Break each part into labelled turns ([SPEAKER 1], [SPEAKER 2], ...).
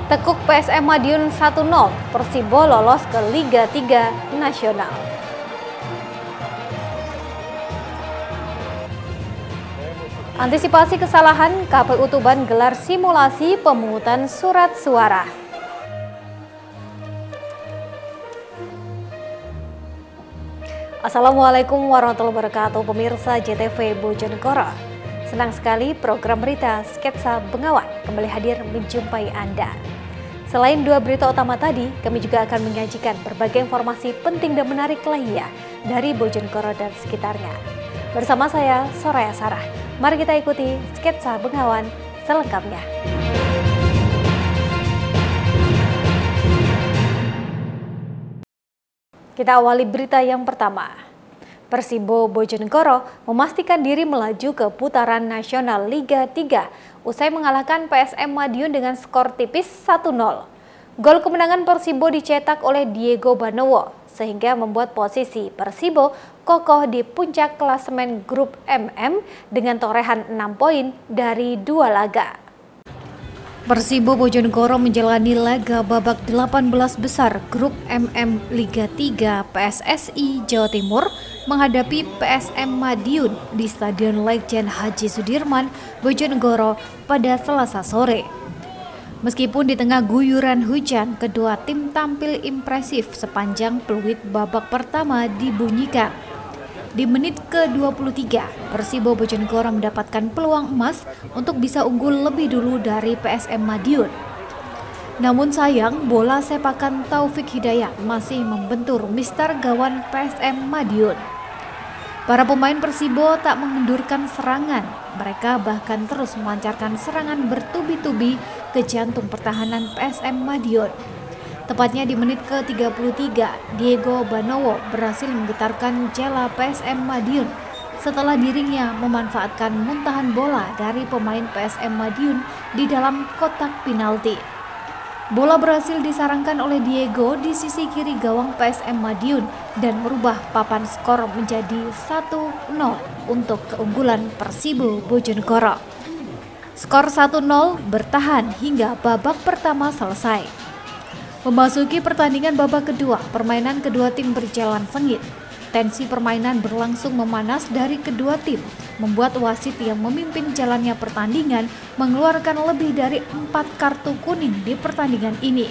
[SPEAKER 1] Tekuk PSM Madiun 1-0, Persibo lolos ke Liga 3 Nasional. Antisipasi kesalahan, KPU Tuban gelar simulasi pemungutan surat suara. Assalamualaikum warahmatullahi wabarakatuh, pemirsa JTV Bojonegoro. Senang sekali program berita Sketsa Bengawan kembali hadir menjumpai Anda. Selain dua berita utama tadi, kami juga akan menyajikan berbagai informasi penting dan menarik lainnya dari Bojonegoro dan sekitarnya. Bersama saya, Soraya Sarah. Mari kita ikuti Sketsa Bengawan selengkapnya. Kita awali berita yang pertama. Persibo Bojonegoro memastikan diri melaju ke putaran nasional Liga 3 usai mengalahkan PSM Madiun dengan skor tipis 1-0. Gol kemenangan Persibo dicetak oleh Diego Banowo sehingga membuat posisi Persibo kokoh di puncak klasemen grup MM dengan torehan 6 poin dari 2 laga. Persibo Bojonegoro menjalani laga babak 18 besar grup MM Liga 3 PSSI Jawa Timur menghadapi PSM Madiun di Stadion Legend Haji Sudirman, Bojonegoro pada Selasa sore. Meskipun di tengah guyuran hujan, kedua tim tampil impresif sepanjang peluit babak pertama dibunyikan. Di menit ke-23, Persibo Bojonegoro mendapatkan peluang emas untuk bisa unggul lebih dulu dari PSM Madiun. Namun sayang, bola sepakan Taufik Hidayat masih membentur mister gawang PSM Madiun. Para pemain Persibo tak mengendurkan serangan, mereka bahkan terus melancarkan serangan bertubi-tubi ke jantung pertahanan PSM Madiun. Tepatnya di menit ke-33, Diego Banowo berhasil menggetarkan jala PSM Madiun setelah dirinya memanfaatkan muntahan bola dari pemain PSM Madiun di dalam kotak penalti. Bola berhasil disarangkan oleh Diego di sisi kiri gawang PSM Madiun dan merubah papan skor menjadi 1-0 untuk keunggulan Persibo Bojonegoro. Skor 1-0 bertahan hingga babak pertama selesai. Memasuki pertandingan babak kedua, permainan kedua tim berjalan sengit. Tensi permainan berlangsung memanas dari kedua tim, membuat wasit yang memimpin jalannya pertandingan mengeluarkan lebih dari 4 kartu kuning di pertandingan ini.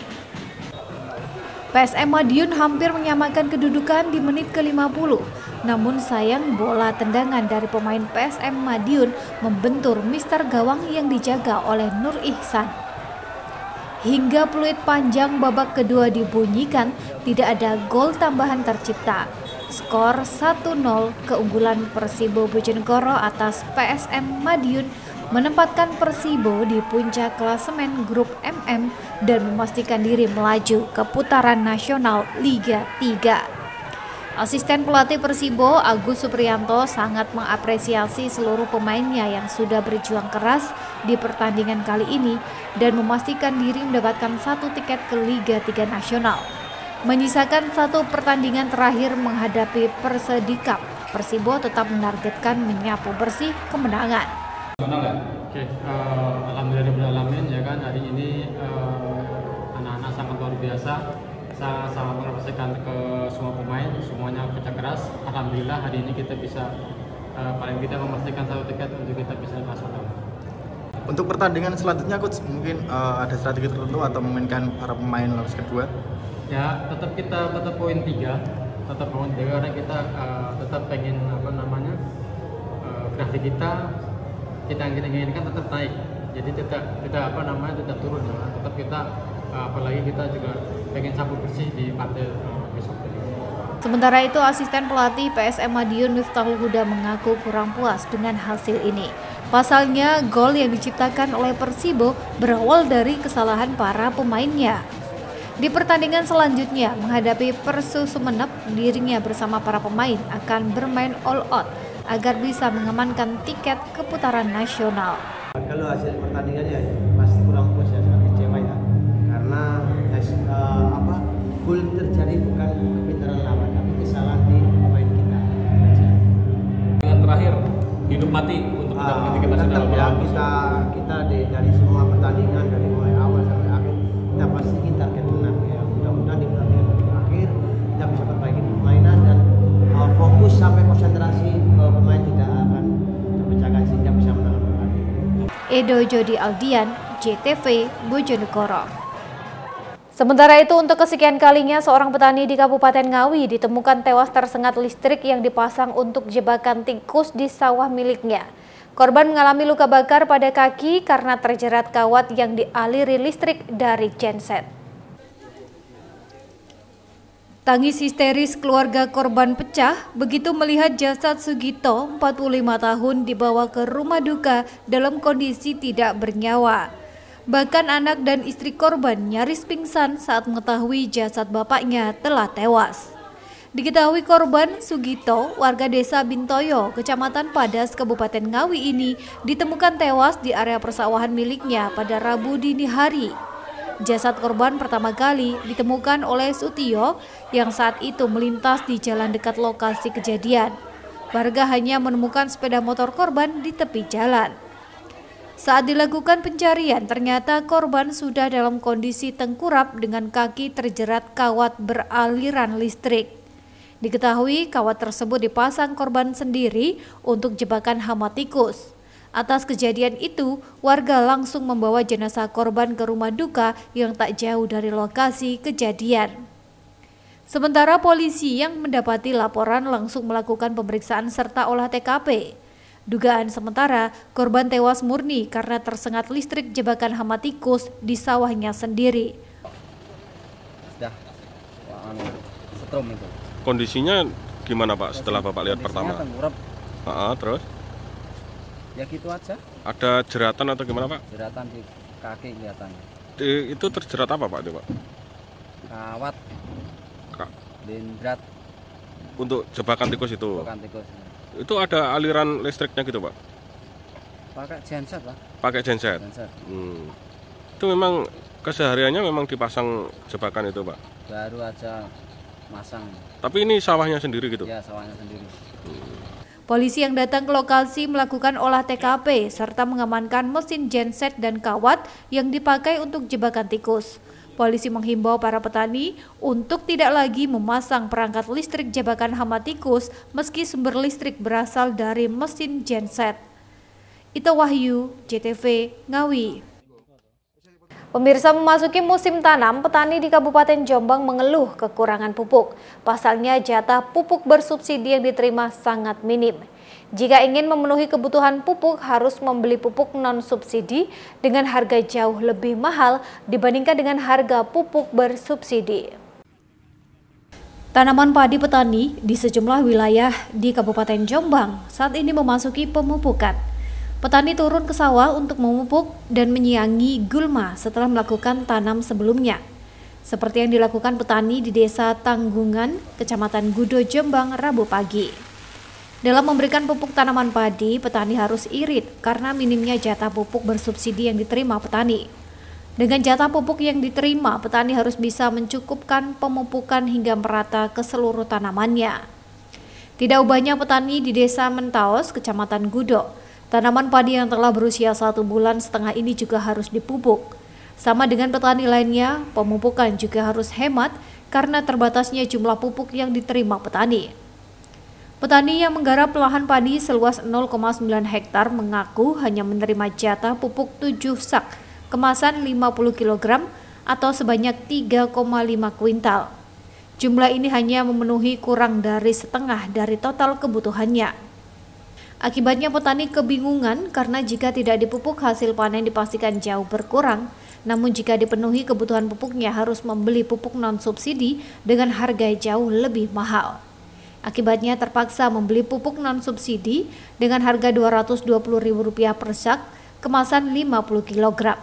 [SPEAKER 1] PSM Madiun hampir menyamakan kedudukan di menit ke-50, namun sayang bola tendangan dari pemain PSM Madiun membentur mister gawang yang dijaga oleh Nur Ihsan. Hingga peluit panjang babak kedua dibunyikan, tidak ada gol tambahan tercipta. Skor 1-0 keunggulan Persibo Bojonegoro atas PSM Madiun menempatkan Persibo di puncak klasemen grup MM dan memastikan diri melaju ke putaran nasional Liga 3. Asisten pelatih Persibo, Agus Supriyanto, sangat mengapresiasi seluruh pemainnya yang sudah berjuang keras di pertandingan kali ini dan memastikan diri mendapatkan 1 tiket ke Liga 3 Nasional. Menyisakan 1 pertandingan terakhir menghadapi Persedikap, Persibo tetap menargetkan menyapu bersih kemenangan.
[SPEAKER 2] Oke, alhamdulillahirrahmanirrahim ya kan, hari ini anak-anak sangat luar biasa. Saya sangat mengapresiasikan ke semua pemain, semuanya kerja keras. Alhamdulillah hari ini kita bisa paling tidak memastikan 1 tiket untuk kita bisa masuk.
[SPEAKER 3] Untuk pertandingan selanjutnya, Coach, mungkin ada strategi tertentu atau memainkan para pemain lapis kedua?
[SPEAKER 2] Ya, tetap poin 3, karena kita tetap pengen grafik kita yang kita inginkan tetap naik. Jadi tidak turun, ya. Tetap kita apalagi kita juga pengen sapu bersih di partai besok.
[SPEAKER 1] Sementara itu, asisten pelatih PSM Madiun Miftahul Huda mengaku kurang puas dengan hasil ini. Pasalnya, gol yang diciptakan oleh Persibo berawal dari kesalahan para pemainnya. Di pertandingan selanjutnya menghadapi Persu Sumenep, dirinya bersama para pemain akan bermain all out agar bisa mengamankan tiket ke putaran nasional.
[SPEAKER 4] Kalau hasil pertandingannya pasti kurang puas ya, sangat kecewa ya. Karena gol terjadi bukan kepintaran lawan, tapi kesalahan di pemain kita.
[SPEAKER 2] Yang terakhir, hidup mati untuk mendapatkan tiket nasional.
[SPEAKER 4] Ya, kita dari semua pertandingan dari mulai awal sampai akhir masih ingin target menang ya. Mudah-mudahan di pertandingan akhir kita bisa perbaiki permainan dan fokus sampai konsentrasi pemain tidak akan terpecahkan sehingga bisa menang pertandingan.
[SPEAKER 1] Edo Jody Aldian, JTV, Bojonegoro. Sementara itu, untuk kesekian kalinya seorang petani di Kabupaten Ngawi ditemukan tewas tersengat listrik yang dipasang untuk jebakan tikus di sawah miliknya. Korban mengalami luka bakar pada kaki karena terjerat kawat yang dialiri listrik dari genset. Tangis histeris keluarga korban pecah begitu melihat jasad Sugito, 45 tahun, dibawa ke rumah duka dalam kondisi tidak bernyawa. Bahkan anak dan istri korban nyaris pingsan saat mengetahui jasad bapaknya telah tewas. Diketahui korban Sugito, warga desa Bintoyo, Kecamatan Padas, Kabupaten Ngawi ini ditemukan tewas di area persawahan miliknya pada Rabu dini hari. Jasad korban pertama kali ditemukan oleh Sutio yang saat itu melintas di jalan dekat lokasi kejadian. Warga hanya menemukan sepeda motor korban di tepi jalan. Saat dilakukan pencarian, ternyata korban sudah dalam kondisi tengkurap dengan kaki terjerat kawat beraliran listrik. Diketahui kawat tersebut dipasang korban sendiri untuk jebakan hama tikus. Atas kejadian itu, warga langsung membawa jenazah korban ke rumah duka yang tak jauh dari lokasi kejadian. Sementara polisi yang mendapati laporan langsung melakukan pemeriksaan serta olah TKP. Dugaan sementara, korban tewas murni karena tersengat listrik jebakan hama tikus di sawahnya sendiri.
[SPEAKER 5] Sudah setrum itu.
[SPEAKER 6] Kondisinya gimana Pak setelah Bapak lihat pertama?
[SPEAKER 5] Tengkurap.
[SPEAKER 6] Terus?
[SPEAKER 5] Ya gitu aja.
[SPEAKER 6] Ada jeratan atau gimana Pak?
[SPEAKER 5] Jeratan di kaki kelihatan.
[SPEAKER 6] Itu terjerat apa Pak itu Pak?
[SPEAKER 5] Kawat. Dendrat.
[SPEAKER 6] Untuk jebakan tikus itu?
[SPEAKER 5] Jebakan tikus.
[SPEAKER 6] Itu ada aliran listriknya gitu Pak?
[SPEAKER 5] Pakai genset Pak.
[SPEAKER 6] Pakai genset? Itu memang kesehariannya memang dipasang jebakan itu Pak?
[SPEAKER 5] Baru aja masang.
[SPEAKER 6] Tapi ini sawahnya sendiri gitu?
[SPEAKER 5] Ya, sawahnya sendiri.
[SPEAKER 1] Polisi yang datang ke lokasi melakukan olah TKP serta mengamankan mesin genset dan kawat yang dipakai untuk jebakan tikus. Polisi menghimbau para petani untuk tidak lagi memasang perangkat listrik jebakan hama tikus meski sumber listrik berasal dari mesin genset. Ito Wahyu, JTV, Ngawi. Pemirsa, memasuki musim tanam, petani di Kabupaten Jombang mengeluh kekurangan pupuk. Pasalnya jatah pupuk bersubsidi yang diterima sangat minim. Jika ingin memenuhi kebutuhan pupuk, harus membeli pupuk non-subsidi dengan harga jauh lebih mahal dibandingkan dengan harga pupuk bersubsidi. Tanaman padi petani di sejumlah wilayah di Kabupaten Jombang saat ini memasuki pemupukan. Petani turun ke sawah untuk memupuk dan menyiangi gulma setelah melakukan tanam sebelumnya. Seperti yang dilakukan petani di Desa Tanggungan, Kecamatan Gudo, Jombang, Rabu pagi. Dalam memberikan pupuk tanaman padi, petani harus irit karena minimnya jatah pupuk bersubsidi yang diterima petani. Dengan jatah pupuk yang diterima, petani harus bisa mencukupkan pemupukan hingga merata ke seluruh tanamannya. Tidak ubahnya petani di Desa Mentaos, Kecamatan Gudo, tanaman padi yang telah berusia 1,5 bulan ini juga harus dipupuk. Sama dengan petani lainnya, pemupukan juga harus hemat karena terbatasnya jumlah pupuk yang diterima petani. Petani yang menggarap lahan padi seluas 0,9 hektar mengaku hanya menerima jatah pupuk 7 sak kemasan 50 kg atau sebanyak 3,5 kuintal. Jumlah ini hanya memenuhi kurang dari setengah dari total kebutuhannya. Akibatnya petani kebingungan karena jika tidak dipupuk hasil panen dipastikan jauh berkurang. Namun jika dipenuhi kebutuhan pupuknya harus membeli pupuk non-subsidi dengan harga jauh lebih mahal. Akibatnya terpaksa membeli pupuk non-subsidi dengan harga Rp220.000 per sak kemasan 50 kg.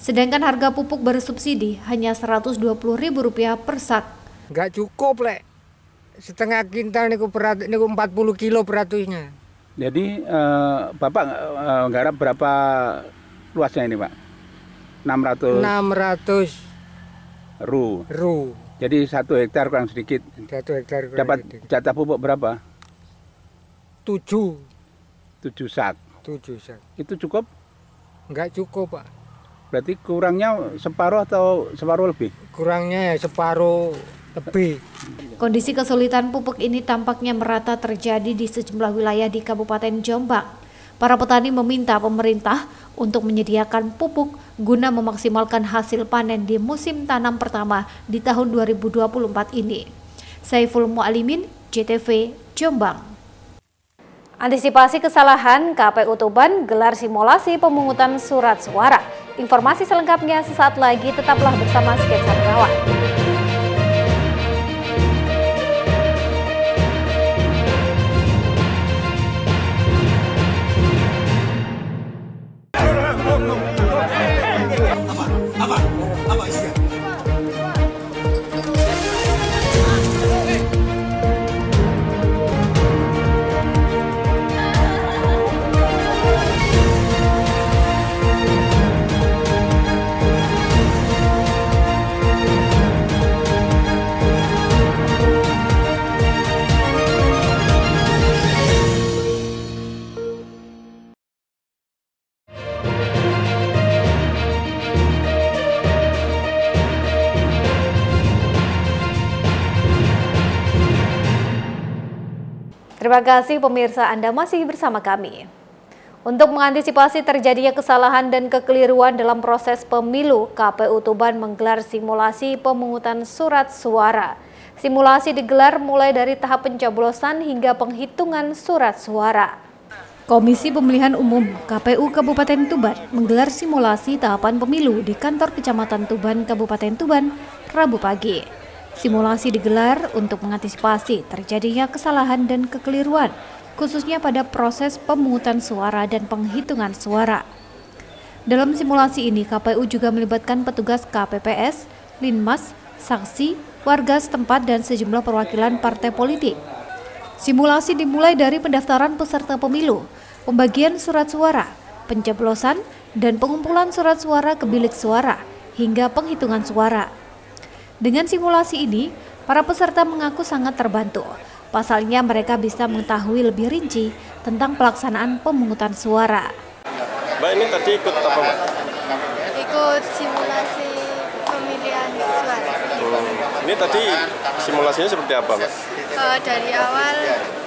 [SPEAKER 1] Sedangkan harga pupuk bersubsidi hanya Rp120.000 per sak.
[SPEAKER 7] Nggak cukup, Lek. Setengah kintal niku 40 kilo beratusnya.
[SPEAKER 8] Jadi Bapak nggarap berapa luasnya ini Pak?
[SPEAKER 7] 600
[SPEAKER 8] ru. Jadi 1 hektar kurang sedikit.
[SPEAKER 7] 1 hektar kurang
[SPEAKER 8] Dapat
[SPEAKER 7] sedikit.
[SPEAKER 8] jatah pupuk berapa?
[SPEAKER 7] 7
[SPEAKER 8] 7 sak.
[SPEAKER 7] sak.
[SPEAKER 8] Itu cukup?
[SPEAKER 7] Enggak cukup, Pak.
[SPEAKER 8] Berarti kurangnya separuh atau separuh lebih?
[SPEAKER 7] Kurangnya ya separuh lebih.
[SPEAKER 1] Kondisi kesulitan pupuk ini tampaknya merata terjadi di sejumlah wilayah di Kabupaten Jombang. Para petani meminta pemerintah untuk menyediakan pupuk guna memaksimalkan hasil panen di musim tanam pertama di tahun 2024 ini. Saiful Mu'alimin, JTV, Jombang. Antisipasi kesalahan, KPU Tuban gelar simulasi pemungutan surat suara. Informasi selengkapnya sesaat lagi, tetaplah bersama Sketsa Pengawas. Terima kasih pemirsa, Anda masih bersama kami. Untuk mengantisipasi terjadinya kesalahan dan kekeliruan dalam proses pemilu, KPU Tuban menggelar simulasi pemungutan surat suara. Simulasi digelar mulai dari tahap pencoblosan hingga penghitungan surat suara. Komisi Pemilihan Umum KPU Kabupaten Tuban menggelar simulasi tahapan pemilu di kantor Kecamatan Tuban, Kabupaten Tuban, Rabu pagi. Simulasi digelar untuk mengantisipasi terjadinya kesalahan dan kekeliruan, khususnya pada proses pemungutan suara dan penghitungan suara. Dalam simulasi ini, KPU juga melibatkan petugas KPPS, Linmas, saksi, warga setempat, dan sejumlah perwakilan partai politik. Simulasi dimulai dari pendaftaran peserta pemilu, pembagian surat suara, pencoblosan, dan pengumpulan surat suara ke bilik suara, hingga penghitungan suara. Dengan simulasi ini, para peserta mengaku sangat terbantu. Pasalnya mereka bisa mengetahui lebih rinci tentang pelaksanaan pemungutan suara.
[SPEAKER 6] Mbak, ini tadi ikut apa, Mbak?
[SPEAKER 9] Ikut simulasi pemilihan suara.
[SPEAKER 6] Ini tadi simulasinya seperti apa, Mbak?
[SPEAKER 9] Dari awal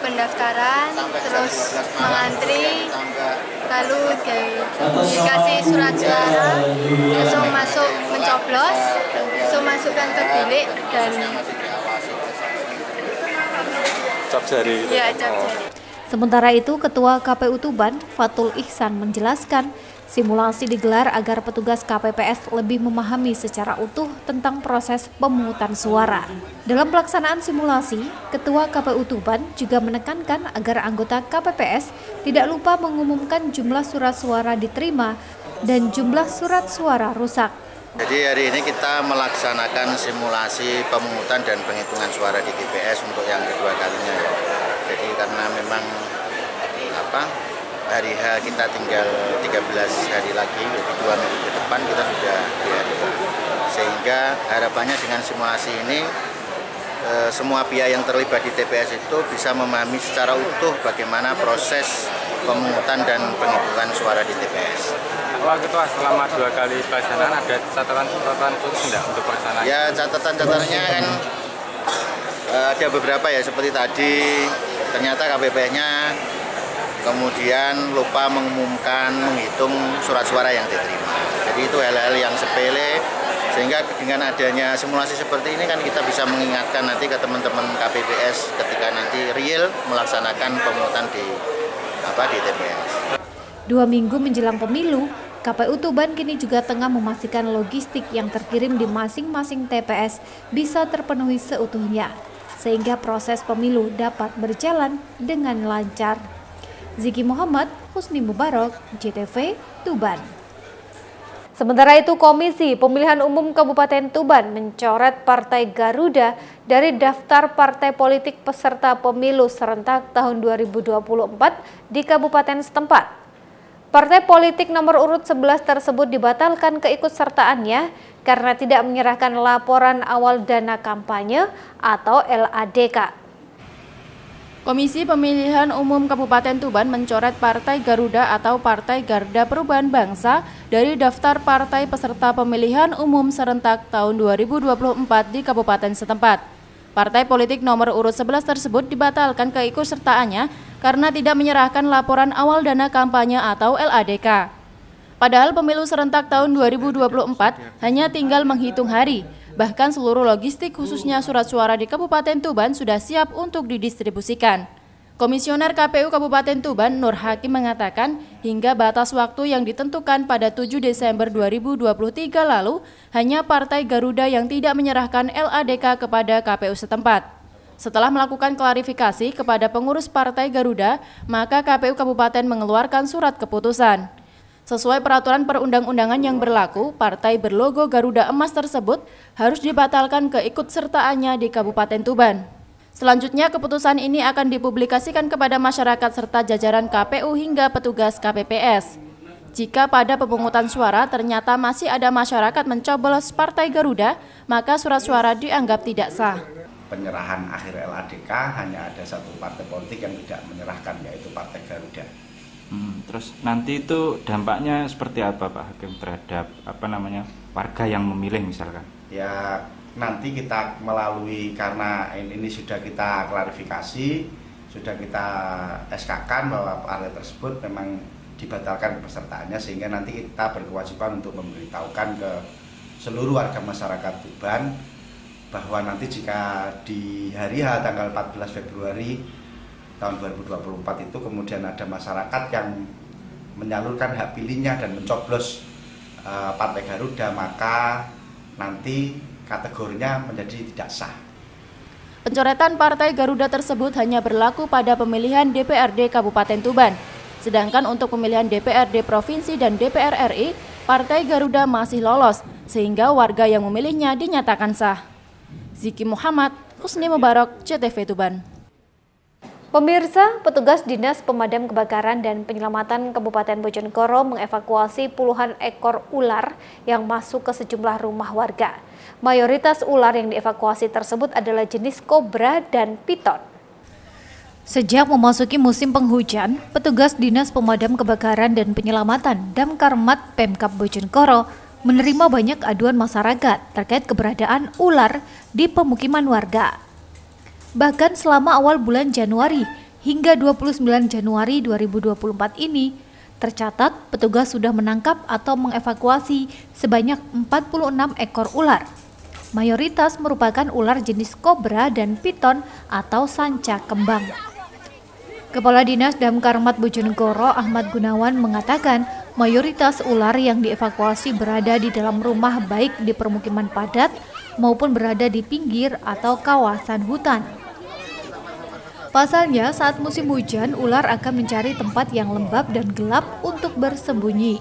[SPEAKER 9] pendaftaran, terus mengantri, lalu dikasih surat suara, langsung masuk mencoblos, langsung masukkan ke bilik dan
[SPEAKER 6] cap jari.
[SPEAKER 9] Ya, cap jari.
[SPEAKER 1] Sementara itu, Ketua KPU Tuban, Fatul Ihsan, menjelaskan simulasi digelar agar petugas KPPS lebih memahami secara utuh tentang proses pemungutan suara. Dalam pelaksanaan simulasi, Ketua KPU Tuban juga menekankan agar anggota KPPS tidak lupa mengumumkan jumlah surat suara diterima dan jumlah surat suara rusak.
[SPEAKER 10] Jadi hari ini kita melaksanakan simulasi pemungutan dan penghitungan suara di TPS untuk yang kedua kalinya ya. Jadi karena memang hari H kita tinggal 13 hari lagi, jadi 2 minggu ke depan kita sudah di hari H. Sehingga harapannya dengan simulasi ini semua pihak yang terlibat di TPS itu bisa memahami secara utuh bagaimana proses pemungutan dan penghitungan suara di TPS.
[SPEAKER 2] Pak Ketua, selama 2 kali pelaksanaan ada catatan khusus enggak untuk pelaksanaan?
[SPEAKER 10] Ya, catatan-catatannya kan ada beberapa ya, seperti tadi ternyata KPPS-nya kemudian lupa mengumumkan menghitung surat suara yang diterima. Jadi itu hal-hal yang sepele, sehingga dengan adanya simulasi seperti ini kan kita bisa mengingatkan nanti ke teman-teman KPPS ketika nanti real melaksanakan pemungutan di TPS.
[SPEAKER 1] 2 minggu menjelang pemilu, KPU Tuban kini juga tengah memastikan logistik yang terkirim di masing-masing TPS bisa terpenuhi seutuhnya, sehingga proses pemilu dapat berjalan dengan lancar. Ziki Muhammad, Husni Mubarak, JTV, Tuban. Sementara itu, Komisi Pemilihan Umum Kabupaten Tuban mencoret Partai Garuda dari daftar partai politik peserta pemilu serentak tahun 2024 di kabupaten setempat. Partai politik nomor urut 11 tersebut dibatalkan keikutsertaannya karena tidak menyerahkan laporan awal dana kampanye atau LADK.
[SPEAKER 11] Komisi Pemilihan Umum Kabupaten Tuban mencoret Partai Garuda atau Partai Garda Perubahan Bangsa dari daftar partai peserta pemilihan umum serentak tahun 2024 di kabupaten setempat. Partai politik nomor urut 11 tersebut dibatalkan keikutsertaannya karena tidak menyerahkan laporan awal dana kampanye atau LADK. Padahal pemilu serentak tahun 2024 hanya tinggal menghitung hari. Bahkan seluruh logistik khususnya surat suara di Kabupaten Tuban sudah siap untuk didistribusikan. Komisioner KPU Kabupaten Tuban Nur Hakim mengatakan hingga batas waktu yang ditentukan pada 7 Desember 2023 lalu hanya Partai Garuda yang tidak menyerahkan LADK kepada KPU setempat. Setelah melakukan klarifikasi kepada pengurus Partai Garuda, maka KPU Kabupaten mengeluarkan surat keputusan. Sesuai peraturan perundang-undangan yang berlaku, partai berlogo Garuda Emas tersebut harus dibatalkan keikutsertaannya di Kabupaten Tuban. Selanjutnya, keputusan ini akan dipublikasikan kepada masyarakat serta jajaran KPU hingga petugas KPPS. Jika pada pemungutan suara ternyata masih ada masyarakat mencoblos Partai Garuda, maka surat suara dianggap tidak sah.
[SPEAKER 12] Penyerahan akhir LADK hanya ada satu partai politik yang tidak menyerahkan, yaitu Partai Garuda.
[SPEAKER 13] Terus nanti itu dampaknya seperti apa Pak Hakim terhadap warga yang memilih misalkan?
[SPEAKER 12] Ya nanti kita melalui, karena ini sudah kita klarifikasi, sudah kita SK-kan bahwa partai tersebut memang dibatalkan pesertaannya, sehingga nanti kita berkewajiban untuk memberitahukan ke seluruh warga masyarakat Tuban bahwa nanti jika di hari H tanggal 14 Februari tahun 2024 itu kemudian ada masyarakat yang menyalurkan hak pilihnya dan mencoblos Partai Garuda, maka nanti kategorinya menjadi tidak sah.
[SPEAKER 11] Pencoretan Partai Garuda tersebut hanya berlaku pada pemilihan DPRD Kabupaten Tuban. Sedangkan untuk pemilihan DPRD Provinsi dan DPR RI, Partai Garuda masih lolos, sehingga warga yang memilihnya dinyatakan sah. Ziki Muhammad, Husni Mubarak, CTV Tuban.
[SPEAKER 1] Pemirsa, petugas Dinas Pemadam Kebakaran dan Penyelamatan Kabupaten Bojonegoro mengevakuasi puluhan ekor ular yang masuk ke sejumlah rumah warga. Mayoritas ular yang dievakuasi tersebut adalah jenis kobra dan piton. Sejak memasuki musim penghujan, petugas Dinas Pemadam Kebakaran dan Penyelamatan Damkarmat Pemkab Bojonegoro menerima banyak aduan masyarakat terkait keberadaan ular di pemukiman warga. Bahkan selama awal bulan Januari hingga 29 Januari 2024 ini, tercatat petugas sudah menangkap atau mengevakuasi sebanyak 46 ekor ular. Mayoritas merupakan ular jenis kobra dan piton atau sanca kembang. Kepala Dinas Damkarmat Bojonegoro Ahmad Gunawan mengatakan mayoritas ular yang dievakuasi berada di dalam rumah baik di permukiman padat maupun berada di pinggir atau kawasan hutan. Pasalnya, saat musim hujan, ular akan mencari tempat yang lembab dan gelap untuk bersembunyi.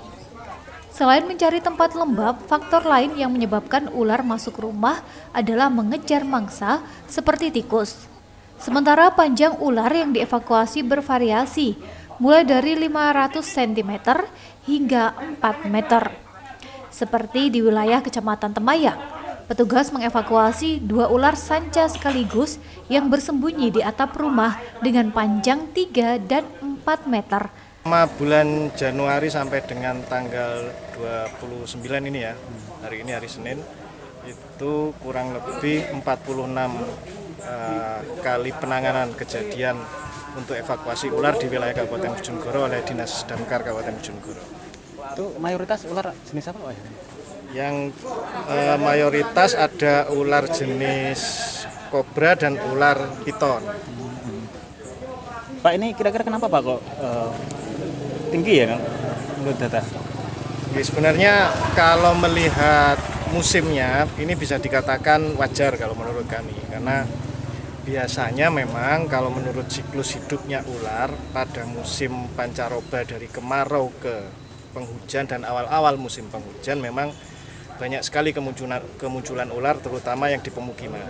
[SPEAKER 1] Selain mencari tempat lembab, faktor lain yang menyebabkan ular masuk rumah adalah mengejar mangsa seperti tikus. Sementara panjang ular yang dievakuasi bervariasi, mulai dari 500 cm hingga 4 meter. Seperti di wilayah Kecamatan Temayang, petugas mengevakuasi 2 ular sanca sekaligus yang bersembunyi di atap rumah dengan panjang 3 dan 4 meter.
[SPEAKER 14] Selama bulan Januari sampai dengan tanggal 29 ini ya, hari ini hari Senin, itu kurang lebih 46 kali penanganan kejadian untuk evakuasi ular di wilayah Kabupaten Bojonegoro oleh Dinas Damkar Kabupaten Bojonegoro.
[SPEAKER 13] Itu mayoritas ular jenis apa Pak?
[SPEAKER 14] Yang mayoritas ada ular jenis kobra dan ular piton.
[SPEAKER 13] Pak, ini kira-kira kenapa Pak kok tinggi ya menurut data?
[SPEAKER 14] Ya, sebenarnya kalau melihat musimnya ini bisa dikatakan wajar kalau menurut kami, karena biasanya memang kalau menurut siklus hidupnya ular pada musim pancaroba dari kemarau ke penghujan dan awal-awal musim penghujan memang banyak sekali kemunculan ular terutama yang di pemukiman.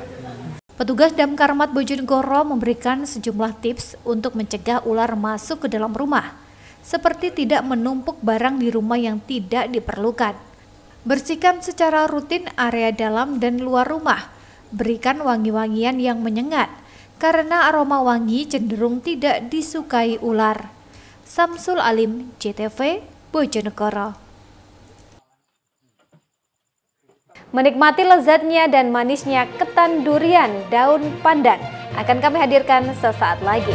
[SPEAKER 1] Petugas Damkarmat Bojonegoro memberikan sejumlah tips untuk mencegah ular masuk ke dalam rumah, seperti tidak menumpuk barang di rumah yang tidak diperlukan. Bersihkan secara rutin area dalam dan luar rumah. Berikan wangi-wangian yang menyengat. karena aroma wangi cenderung tidak disukai ular. Samsul Alim, JTV, Bojonegoro. Menikmati lezatnya dan manisnya ketan durian daun pandan akan kami hadirkan sesaat lagi.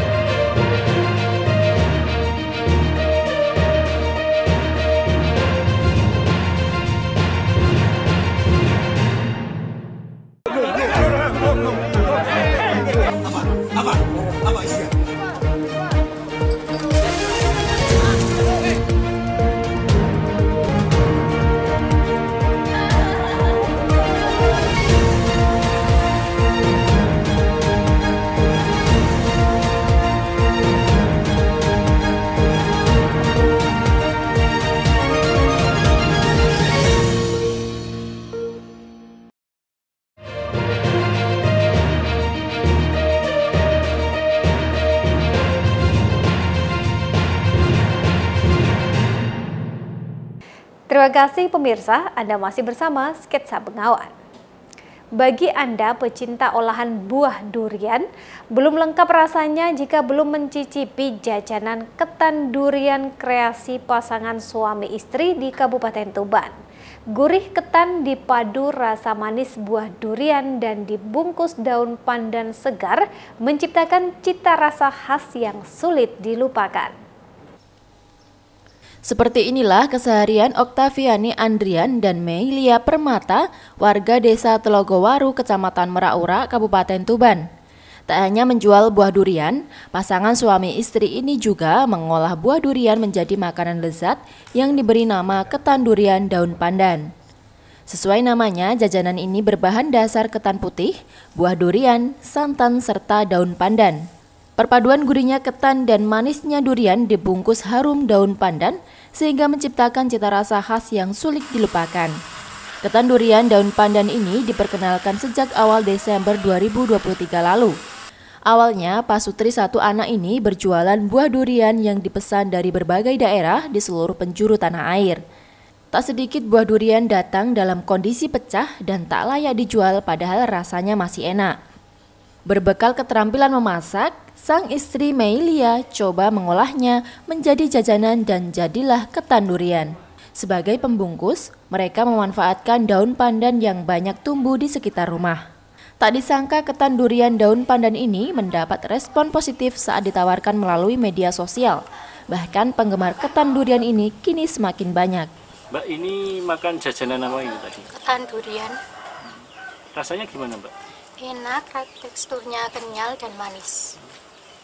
[SPEAKER 15] Apa isinya?
[SPEAKER 1] Terima kasih pemirsa, Anda masih bersama Sketsa Bengawan. Bagi Anda pecinta olahan buah durian, belum lengkap rasanya jika belum mencicipi jajanan ketan durian kreasi pasangan suami istri di Kabupaten Tuban. Gurih ketan dipadu rasa manis buah durian dan dibungkus daun pandan segar menciptakan cita rasa khas yang sulit dilupakan.
[SPEAKER 11] Seperti inilah keseharian Oktaviani Andrian dan Meilia Permata, warga desa Telogowaru, Kecamatan Meraura, Kabupaten Tuban. Tak hanya menjual buah durian, pasangan suami istri ini juga mengolah buah durian menjadi makanan lezat yang diberi nama ketan durian daun pandan. Sesuai namanya, jajanan ini berbahan dasar ketan putih, buah durian, santan, serta daun pandan. Perpaduan gurihnya ketan dan manisnya durian dibungkus harum daun pandan sehingga menciptakan cita rasa khas yang sulit dilupakan. Ketan durian daun pandan ini diperkenalkan sejak awal Desember 2023 lalu. Awalnya, Pak Sutri satu anak ini berjualan buah durian yang dipesan dari berbagai daerah di seluruh penjuru tanah air. Tak sedikit buah durian datang dalam kondisi pecah dan tak layak dijual padahal rasanya masih enak. Berbekal keterampilan memasak, sang istri Meilia coba mengolahnya menjadi jajanan dan jadilah ketan durian. Sebagai pembungkus, mereka memanfaatkan daun pandan yang banyak tumbuh di sekitar rumah. Tak disangka ketan durian daun pandan ini mendapat respon positif saat ditawarkan melalui media sosial. Bahkan penggemar ketan durian ini kini semakin banyak.
[SPEAKER 16] Mbak, ini makan jajanan apa ini tadi?
[SPEAKER 17] Ketan durian.
[SPEAKER 16] Rasanya gimana, Mbak?
[SPEAKER 17] Enak, teksturnya kenyal dan manis.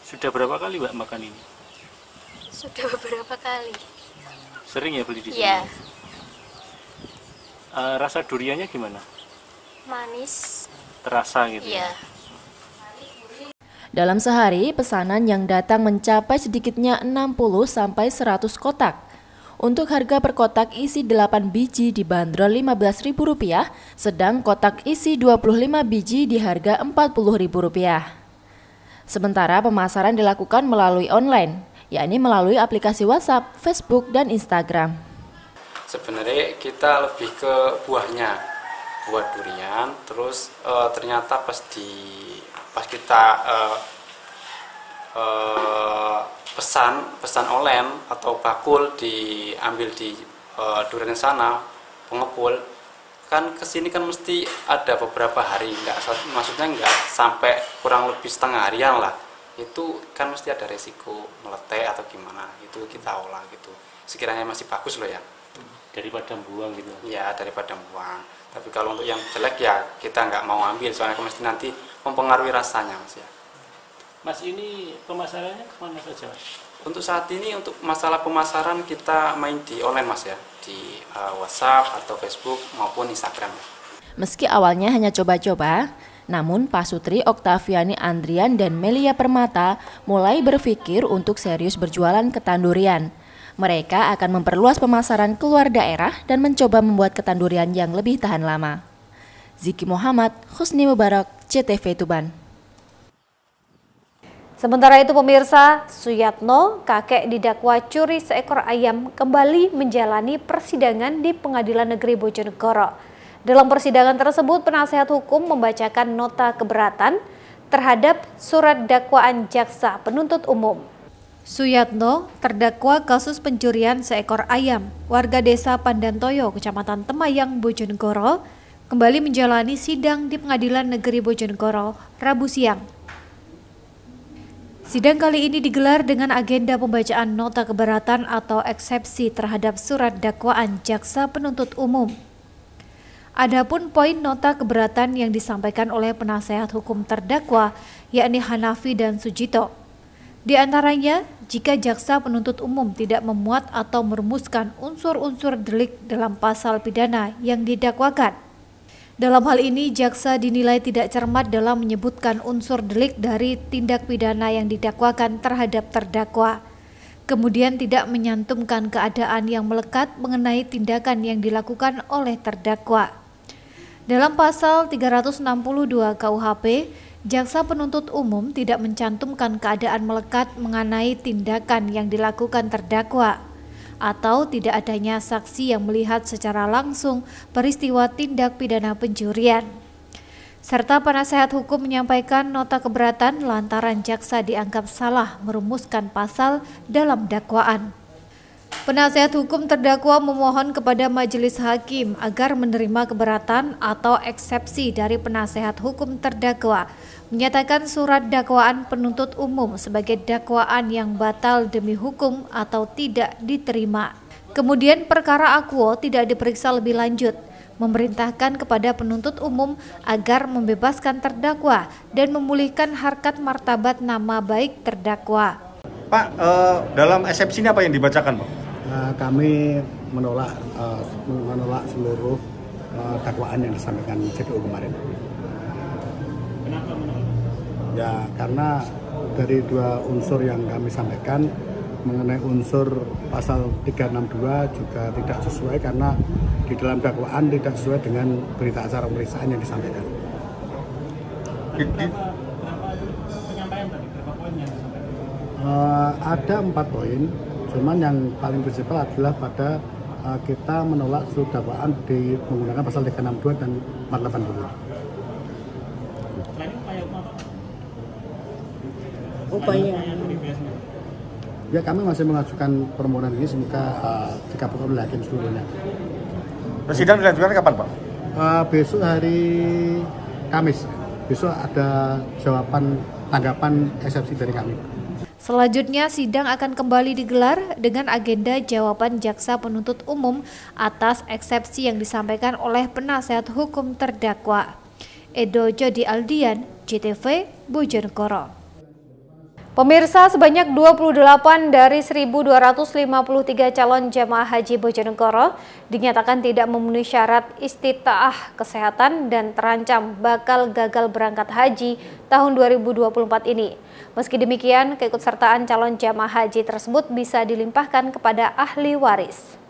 [SPEAKER 16] Sudah berapa kali Mbak makan ini?
[SPEAKER 17] Sudah beberapa kali.
[SPEAKER 16] Sering ya beli di sini?
[SPEAKER 17] Iya.
[SPEAKER 16] Rasa duriannya gimana?
[SPEAKER 17] Manis.
[SPEAKER 16] Terasa gitu?
[SPEAKER 17] Iya.
[SPEAKER 11] Dalam sehari, pesanan yang datang mencapai sedikitnya 60-100 kotak. Untuk harga per kotak isi 8 biji dibanderol Rp15.000, sedang kotak isi 25 biji di harga Rp40.000. Sementara pemasaran dilakukan melalui online, yakni melalui aplikasi WhatsApp, Facebook, dan Instagram.
[SPEAKER 18] Sebenarnya kita lebih ke buahnya, buah durian. Terus ternyata pas kita pesan online atau bakul diambil di durian sana, pengepul, kan kesini kan mesti ada beberapa hari, maksudnya nggak sampai kurang lebih setengah harian lah. Itu kan mesti ada resiko meletek atau gimana, itu kita olah gitu. Sekiranya masih bagus loh ya.
[SPEAKER 16] Daripada buang gitu?
[SPEAKER 18] Ya, daripada buang. Tapi kalau untuk yang jelek ya kita nggak mau ambil, soalnya mesti nanti mempengaruhi rasanya Mas ya.
[SPEAKER 16] Mas, ini pemasarannya kemana saja?
[SPEAKER 18] Untuk saat ini untuk masalah pemasaran kita main di online Mas ya, di WhatsApp atau Facebook maupun Instagram.
[SPEAKER 11] Meski awalnya hanya coba-coba, namun Pak Sutri, Oktaviani Andrian dan Meilia Permata mulai berpikir untuk serius berjualan ketan durian. Mereka akan memperluas pemasaran keluar daerah dan mencoba membuat ketan durian yang lebih tahan lama. Ziki Muhammad, Husni Mubarak, JTV Tuban.
[SPEAKER 1] Sementara itu pemirsa, Suyatno, kakek didakwa curi seekor ayam, kembali menjalani persidangan di Pengadilan Negeri Bojonegoro. Dalam persidangan tersebut, penasihat hukum membacakan nota keberatan terhadap surat dakwaan jaksa penuntut umum. Suyatno, terdakwa kasus pencurian seekor ayam, warga desa Pandantoyo, Kecamatan Temayang, Bojonegoro, kembali menjalani sidang di Pengadilan Negeri Bojonegoro, Rabu siang. Sidang kali ini digelar dengan agenda pembacaan nota keberatan atau eksepsi terhadap surat dakwaan jaksa penuntut umum. Adapun poin nota keberatan yang disampaikan oleh penasehat hukum terdakwa, yakni Hanafi dan Sujito. Di antaranya, jika jaksa penuntut umum tidak memuat atau merumuskan unsur-unsur delik dalam pasal pidana yang didakwakan. Dalam hal ini, jaksa dinilai tidak cermat dalam menyebutkan unsur delik dari tindak pidana yang didakwakan terhadap terdakwa. Kemudian tidak menyantumkan keadaan yang melekat mengenai tindakan yang dilakukan oleh terdakwa. Dalam pasal 362 KUHP, jaksa penuntut umum tidak mencantumkan keadaan melekat mengenai tindakan yang dilakukan terdakwa, atau tidak adanya saksi yang melihat secara langsung peristiwa tindak pidana pencurian. Serta penasehat hukum menyampaikan nota keberatan lantaran jaksa dianggap salah merumuskan pasal dalam dakwaan. Penasehat hukum terdakwa memohon kepada majelis hakim agar menerima keberatan atau eksepsi dari penasehat hukum terdakwa, menyatakan surat dakwaan penuntut umum sebagai dakwaan yang batal demi hukum atau tidak diterima. Kemudian perkara akuo tidak diperiksa lebih lanjut, memerintahkan kepada penuntut umum agar membebaskan terdakwa dan memulihkan harkat martabat nama baik terdakwa.
[SPEAKER 15] Pak, dalam eksepsi ini apa yang dibacakan, Pak?
[SPEAKER 8] Kami menolak seluruh dakwaan yang disampaikan JPU kemarin.
[SPEAKER 15] Kenapa menolak?
[SPEAKER 8] Ya, karena dari dua unsur yang kami sampaikan mengenai unsur pasal 362 juga tidak sesuai karena di dalam dakwaan tidak sesuai dengan berita acara pemeriksaan yang disampaikan.
[SPEAKER 15] Kenapa penyampaian tadi? Berapa poin yang disampaikan?
[SPEAKER 8] Ada 4 poin, cuman yang paling prinsipal adalah pada kita menolak seluruh dakwaan menggunakan pasal 362 dan 480.
[SPEAKER 15] Selain upaya apa?
[SPEAKER 8] Upaya ya, kami masih mengajukan permohonan ini semoga dikabulkan oleh hakim seluruhnya.
[SPEAKER 15] Sidang dilanjutkan kapan, Pak?
[SPEAKER 8] Besok hari Kamis. Besok ada tanggapan eksepsi dari kami.
[SPEAKER 1] Selanjutnya, sidang akan kembali digelar dengan agenda jawaban jaksa penuntut umum atas eksepsi yang disampaikan oleh penasehat hukum terdakwa. Edo Jody Aldian, JTV, Bojonegoro. Pemirsa, sebanyak 28 dari 1.253 calon jamaah haji Bojonegoro dinyatakan tidak memenuhi syarat istitaah kesehatan dan terancam bakal gagal berangkat haji tahun 2024 ini. Meski demikian, keikutsertaan calon jamaah haji tersebut bisa dilimpahkan kepada ahli waris.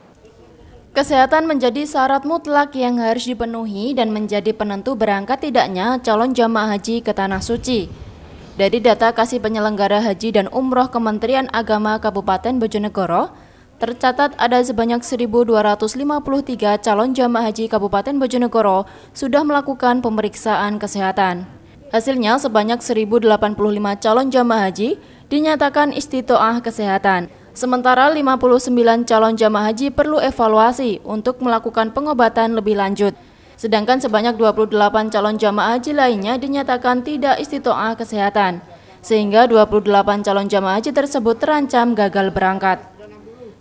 [SPEAKER 11] Kesehatan menjadi syarat mutlak yang harus dipenuhi dan menjadi penentu berangkat tidaknya calon jamaah haji ke Tanah Suci. Dari data Kasih Penyelenggara Haji dan Umroh Kementerian Agama Kabupaten Bojonegoro, tercatat ada sebanyak 1.253 calon jamaah haji Kabupaten Bojonegoro sudah melakukan pemeriksaan kesehatan. Hasilnya sebanyak 1.085 calon jamaah haji dinyatakan istitoah kesehatan. Sementara 59 calon jamaah haji perlu evaluasi untuk melakukan pengobatan lebih lanjut. Sedangkan sebanyak 28 calon jamaah haji lainnya dinyatakan tidak istitoah kesehatan, sehingga 28 calon jamaah haji tersebut terancam gagal berangkat.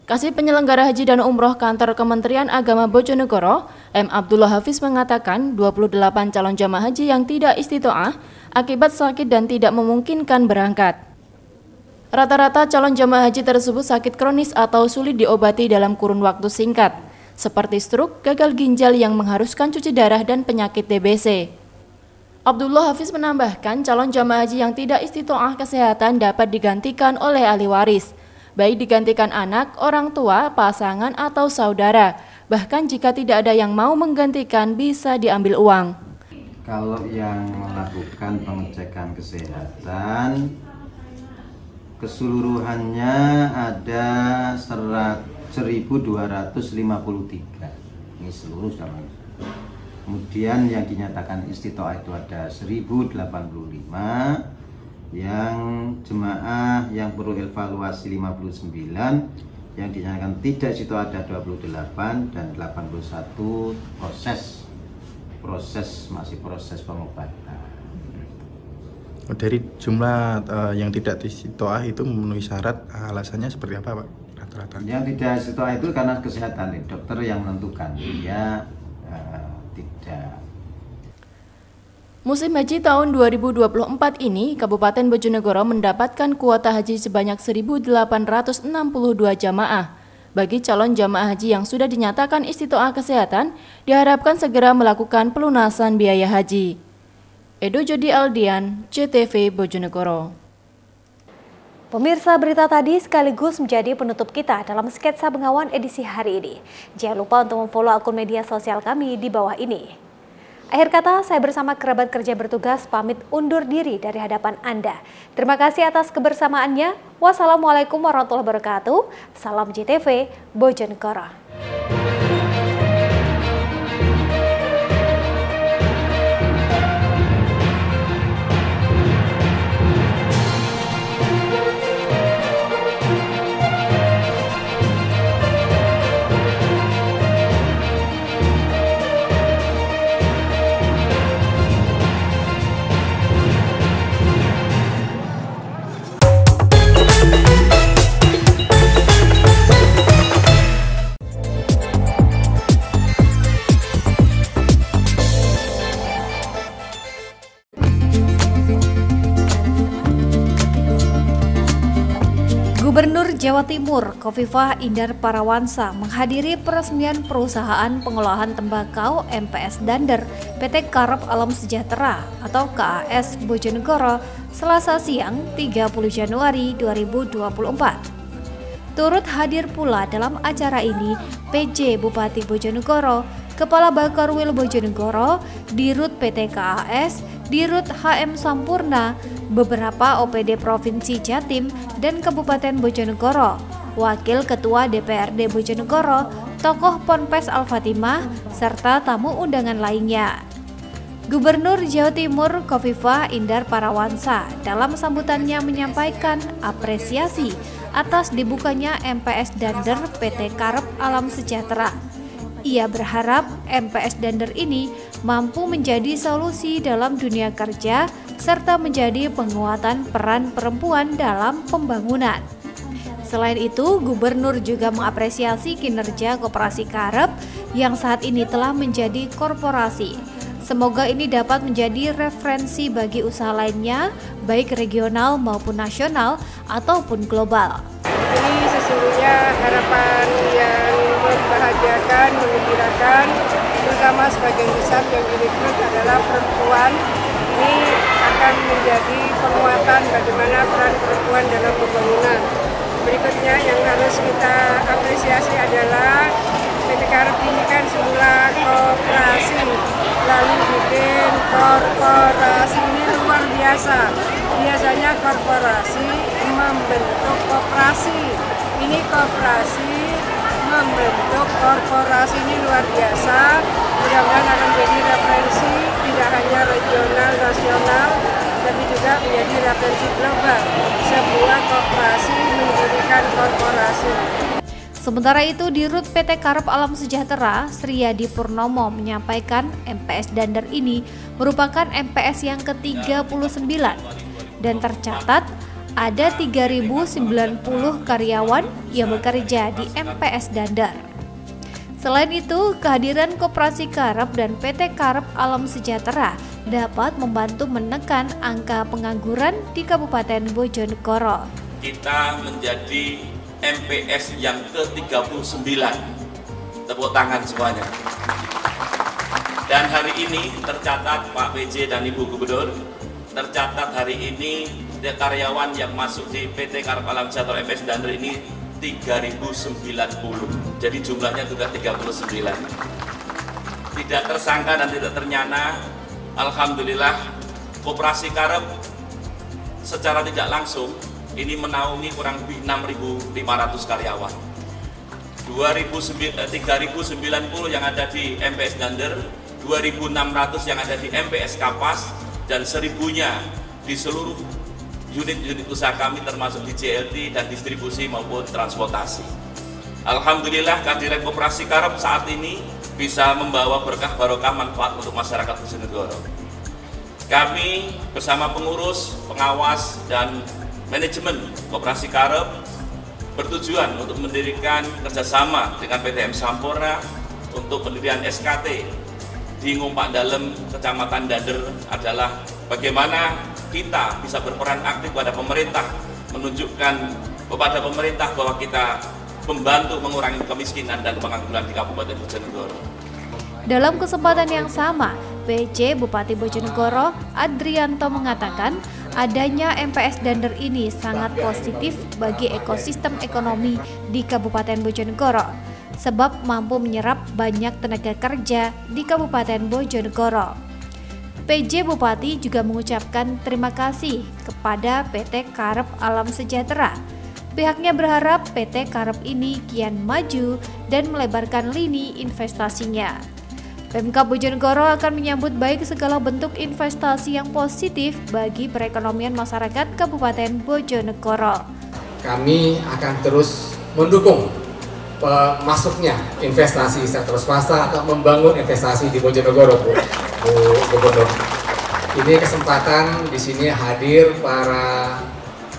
[SPEAKER 11] Kasih Penyelenggara Haji dan Umroh Kantor Kementerian Agama Bojonegoro, M. Abdullah Hafiz mengatakan 28 calon jamaah haji yang tidak istitoah akibat sakit dan tidak memungkinkan berangkat. Rata-rata calon jamaah haji tersebut sakit kronis atau sulit diobati dalam kurun waktu singkat, seperti stroke, gagal ginjal yang mengharuskan cuci darah, dan penyakit TBC. Abdullah Hafiz menambahkan calon jamaah haji yang tidak istitoah kesehatan dapat digantikan oleh ahli waris, baik digantikan anak, orang tua, pasangan, atau saudara. Bahkan jika tidak ada yang mau menggantikan, bisa diambil uang.
[SPEAKER 19] Kalau yang melakukan pengecekan kesehatan, keseluruhannya ada 1.253. Ini seluruh sudah masuk. Kemudian yang dinyatakan istitoah itu ada 1085, yang jemaah yang perlu evaluasi 59, yang dinyatakan tidak istitoah ada 28, dan 81 masih proses pengobatan.
[SPEAKER 3] Dari jumlah yang tidak istitoah itu memenuhi syarat, alasannya seperti apa Pak? Rata-rata.
[SPEAKER 19] Yang tidak istitoah itu karena kesehatan, dokter yang menentukan, dia tidak.
[SPEAKER 11] Musim haji tahun 2024 ini, Kabupaten Bojonegoro mendapatkan kuota haji sebanyak 1.862 jamaah. Bagi calon jamaah haji yang sudah dinyatakan istitoah kesehatan, diharapkan segera melakukan pelunasan biaya haji. Edo Jodi Aldian, CTV Bojonegoro.
[SPEAKER 1] Pemirsa, berita tadi sekaligus menjadi penutup kita dalam sketsa Bengawan edisi hari ini. Jangan lupa untuk memfollow akun media sosial kami di bawah ini. Akhir kata, saya bersama kerabat kerja bertugas pamit undur diri dari hadapan Anda. Terima kasih atas kebersamaannya. Wassalamualaikum warahmatullahi wabarakatuh. Salam JTV Bojonegoro. Gubernur Jawa Timur Khofifah Indar Parawansa menghadiri peresmian perusahaan pengolahan tembakau MPS Dander PT Karep Alam Sejahtera atau KAS Bojonegoro Selasa siang 30 Januari 2024. Turut hadir pula dalam acara ini PJ Bupati Bojonegoro, Kepala Bakarwil Bojonegoro, Dirut PT KAS, Dirut HM Sampurna, beberapa OPD Provinsi Jatim dan Kabupaten Bojonegoro, Wakil Ketua DPRD Bojonegoro, tokoh Ponpes Al-Fatimah, serta tamu undangan lainnya. Gubernur Jawa Timur Khofifah Indar Parawansa dalam sambutannya menyampaikan apresiasi atas dibukanya MPS Dander PT Karep Alam Sejahtera. Ia berharap MPS Dander ini mampu menjadi solusi dalam dunia kerja serta menjadi penguatan peran perempuan dalam pembangunan. Selain itu, Gubernur juga mengapresiasi kinerja Koperasi Karep yang saat ini telah menjadi korporasi. Semoga ini dapat menjadi referensi bagi usaha lainnya, baik regional maupun nasional ataupun global.
[SPEAKER 20] Ini sesungguhnya harapan yang membahagiakan, menggembirakan, terutama sebagian besar yang direkrut adalah perempuan. Ini akan menjadi penguatan bagaimana peran perempuan dalam pembangunan. Berikutnya yang harus kita apresiasi adalah PT Karep ini kan semula koperasi, lalu bikin korporasi. Ini luar biasa. Biasanya korporasi membentuk koperasi. Ini koperasi membentuk korporasi, ini luar biasa. Mudah-mudahan akan menjadi referensi tidak hanya regional, nasional, tapi juga menjadi referensi global. Sebuah koperasi mendirikan korporasi.
[SPEAKER 1] Sementara itu, Dirut PT Karep Alam Sejahtera, Sriyadi Purnomo menyampaikan MPS Dander ini merupakan MPS yang ke-39 dan tercatat ada 3.090 karyawan yang bekerja di MPS Dander. Selain itu, kehadiran Koperasi Karep dan PT Karep Alam Sejahtera dapat membantu menekan angka pengangguran di Kabupaten Bojonegoro.
[SPEAKER 21] Kita menjadi MPS yang ke-39. Tepuk tangan semuanya. Dan hari ini tercatat Pak PJ dan Ibu Gubernur, tercatat hari ini karyawan yang masuk di PT Karep Alam Sejahtera MPS Dander ini 3.090. Jadi jumlahnya sudah 39. Tidak tersangka dan tidak ternyana, alhamdulillah Koperasi Karep secara tidak langsung ini menaungi kurang lebih 6.500 karyawan. 3.090 yang ada di MPS Dander, 2.600 yang ada di MPS Kapas, dan 1.000-nya di seluruh unit-unit usaha kami termasuk di JLT dan distribusi maupun transportasi. Alhamdulillah kehadiran Koperasi Karep saat ini bisa membawa berkah barokah manfaat untuk masyarakat Bojonegoro. Kami bersama pengurus, pengawas, dan manajemen Koperasi Karep bertujuan untuk mendirikan kerjasama dengan PTM Sampurna untuk pendirian SKT di Ngumpak Dalem, Kecamatan Dander, adalah bagaimana kita bisa berperan aktif pada pemerintah, menunjukkan kepada pemerintah bahwa kita membantu mengurangi kemiskinan dan pengangguran di Kabupaten Bojonegoro.
[SPEAKER 1] Dalam kesempatan yang sama, PJ Bupati Bojonegoro Adrianto mengatakan adanya MPS Dander ini sangat positif bagi ekosistem ekonomi di Kabupaten Bojonegoro, sebab mampu menyerap banyak tenaga kerja di Kabupaten Bojonegoro. PJ Bupati juga mengucapkan terima kasih kepada PT Karep Alam Sejahtera. Pihaknya berharap PT Karep ini kian maju dan melebarkan lini investasinya. Pemkab Bojonegoro akan menyambut baik segala bentuk investasi yang positif bagi perekonomian masyarakat Kabupaten Bojonegoro.
[SPEAKER 4] Kami akan terus mendukung masuknya investasi sektor swasta atau membangun investasi di Bojonegoro, Bu Gubernur. Ini kesempatan di sini hadir para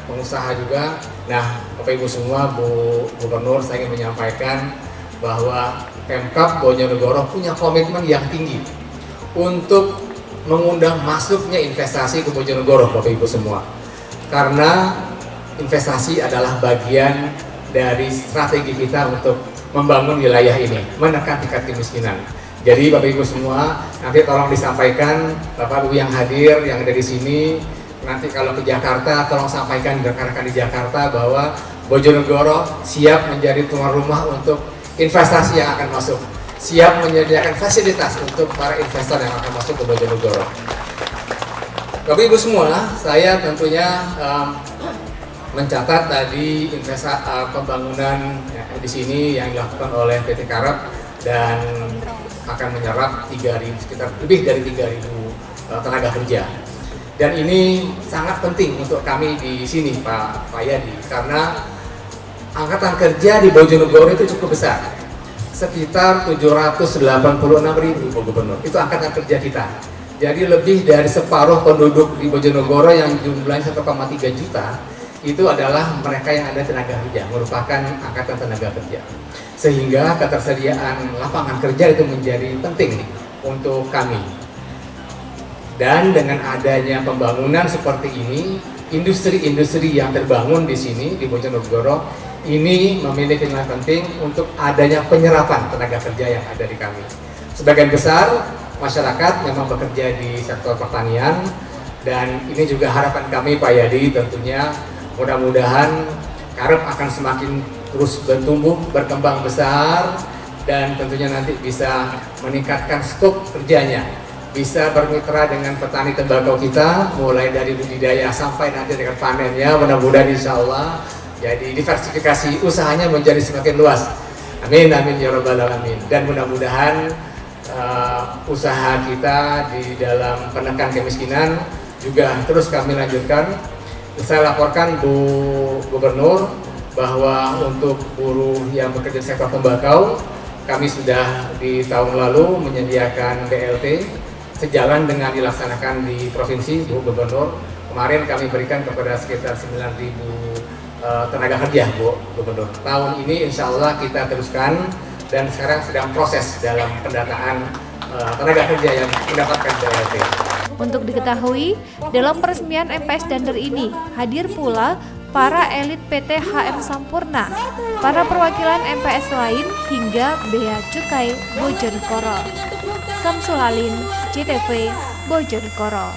[SPEAKER 4] pengusaha juga. Nah, Bapak Ibu semua, Bu Gubernur, saya ingin menyampaikan bahwa Pemkab Bojonegoro punya komitmen yang tinggi untuk mengundang masuknya investasi ke Bojonegoro, Bapak Ibu semua. Karena investasi adalah bagian dari strategi kita untuk membangun wilayah ini, menekan tingkat kemiskinan. Jadi Bapak Ibu semua, nanti tolong disampaikan, Bapak Ibu yang hadir, yang ada di sini, nanti kalau ke Jakarta, tolong sampaikan rekan-rekan di Jakarta bahwa Bojonegoro siap menjadi tuan rumah untuk investasi yang akan masuk, siap menyediakan fasilitas untuk para investor yang akan masuk ke Bojonegoro. Bapak Ibu semua, saya tentunya mencatat tadi pembangunan di sini yang dilakukan oleh PT Karep dan akan menyerap sekitar lebih dari 3.000 tenaga kerja. Dan ini sangat penting untuk kami di sini, Pak Yadi, karena angkatan kerja di Bojonegoro itu cukup besar, sekitar 786.000, Pak Gubernur. Itu angkatan kerja kita. Jadi lebih dari separuh penduduk di Bojonegoro yang jumlahnya 1,3 juta itu adalah mereka yang ada tenaga kerja, merupakan angkatan tenaga kerja. Sehingga ketersediaan lapangan kerja itu menjadi penting untuk kami. Dan dengan adanya pembangunan seperti ini, industri-industri yang terbangun di sini di Bojonegoro ini memiliki nilai penting untuk adanya penyerapan tenaga kerja yang ada di kami. Sebagian besar masyarakat memang bekerja di sektor pertanian, dan ini juga harapan kami, Pak Yadi, tentunya mudah-mudahan Karep akan semakin terus bertumbuh, berkembang besar, dan tentunya nanti bisa meningkatkan skop kerjanya, bisa bermitra dengan petani tembakau kita, mulai dari budidaya sampai nanti dengan panennya. Mudah-mudahan insya Allah jadi diversifikasi usahanya menjadi semakin luas. Amin, amin ya rabbal alamin. Dan mudah-mudahan usaha kita di dalam penekan kemiskinan juga terus kami lanjutkan. Saya laporkan Bu Gubernur bahwa untuk buruh yang bekerja di sektor tembakau, kami sudah di tahun lalu menyediakan BLT sejalan dengan dilaksanakan di provinsi, Bu Gubernur. Kemarin kami berikan kepada sekitar 9.000 tenaga kerja, Bu Gubernur. Tahun ini insya Allah kita teruskan, dan sekarang sedang proses dalam pendataan tenaga kerja yang mendapatkan BLT.
[SPEAKER 1] Untuk diketahui, dalam peresmian MPS Dander ini hadir pula para elit PT HM Sampurna, para perwakilan MPS lain, hingga Bea Cukai Bojonegoro. Samsul Alim, JTV, Bojonegoro.